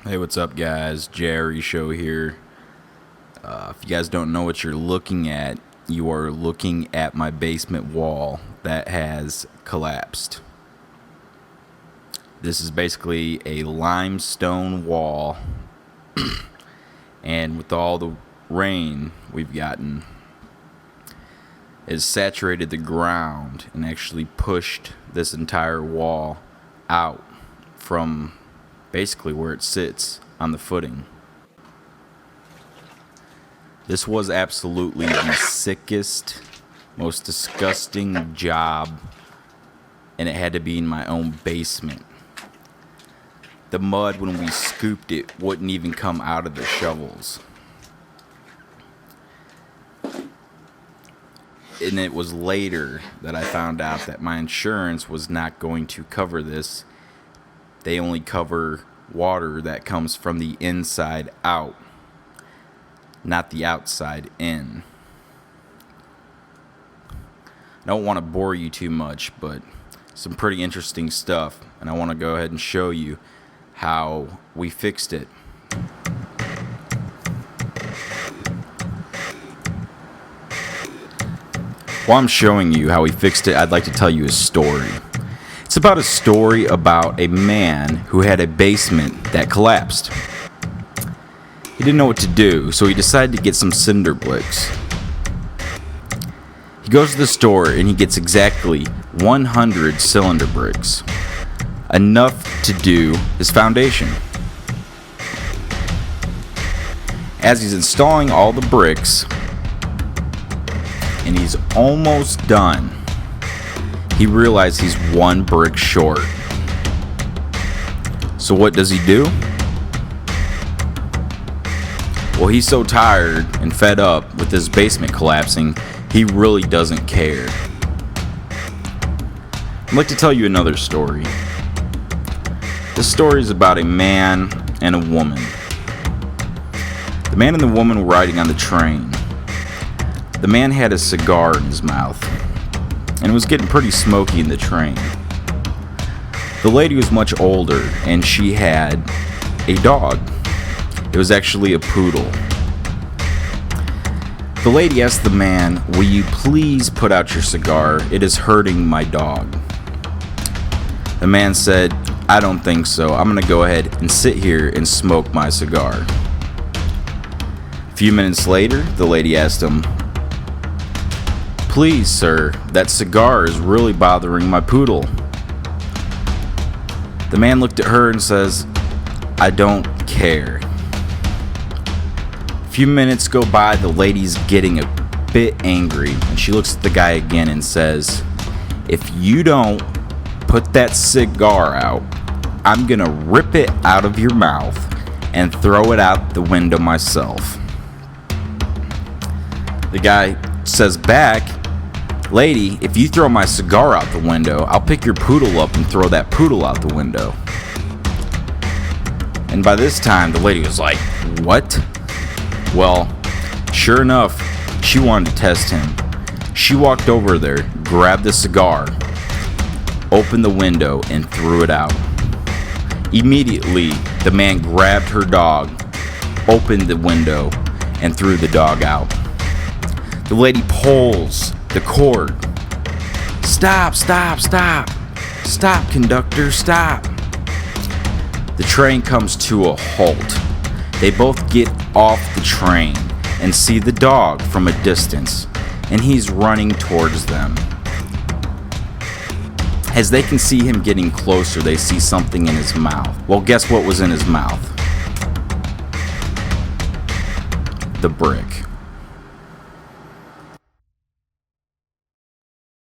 Hey, what's up, guys? JRESHOW here. If you guys don't know what you're looking at, you are looking at my basement wall that has collapsed. This is basically a limestone wall, and with all the rain we've gotten, it's saturated the ground and actually pushed this entire wall out from basically where it sits on the footing. This was absolutely the sickest, most disgusting job, and it had to be in my own basement. The mud, when we scooped it, wouldn't even come out of the shovels. And it was later that I found out that my insurance was not going to cover this. They only cover water that comes from the inside out, not the outside in. I don't want to bore you too much, but some pretty interesting stuff, and I want to go ahead and show you how we fixed it. While I'm showing you how we fixed it, I'd like to tell you a story. It's about a story about a man who had a basement that collapsed. He didn't know what to do, so he decided to get some cinder bricks. He goes to the store and he gets exactly 100 cylinder bricks, enough to do his foundation. As he's installing all the bricks, and he's almost done, he realized he's one brick short. So what does he do? Well, he's so tired and fed up with his basement collapsing, he really doesn't care. I'd like to tell you another story. This story is about a man and a woman. The man and the woman were riding on the train. The man had a cigar in his mouth, and it was getting pretty smoky in the train. The lady was much older, and she had a dog. It was actually a poodle. The lady asked the man, "Will you please put out your cigar? It is hurting my dog." The man said, "I don't think so. I'm going to go ahead and sit here and smoke my cigar." A few minutes later, the lady asked him, "Please, sir, that cigar is really bothering my poodle." The man looked at her and says, "I don't care." A few minutes go by, the lady's getting a bit angry, and she looks at the guy again and says, "If you don't put that cigar out, I'm gonna rip it out of your mouth and throw it out the window myself." The guy says back, "Lady, if you throw my cigar out the window, I'll pick your poodle up and throw that poodle out the window." And by this time, the lady was like, "What?" Well, sure enough, she wanted to test him. She walked over there, grabbed the cigar, opened the window, and threw it out. Immediately, the man grabbed her dog, opened the window, and threw the dog out. The lady pulls the cord. "Stop, stop, stop. Stop, conductor, stop." The train comes to a halt. They both get off the train and see the dog from a distance, and he's running towards them. As they can see him getting closer, they see something in his mouth. Well, guess what was in his mouth? The brick.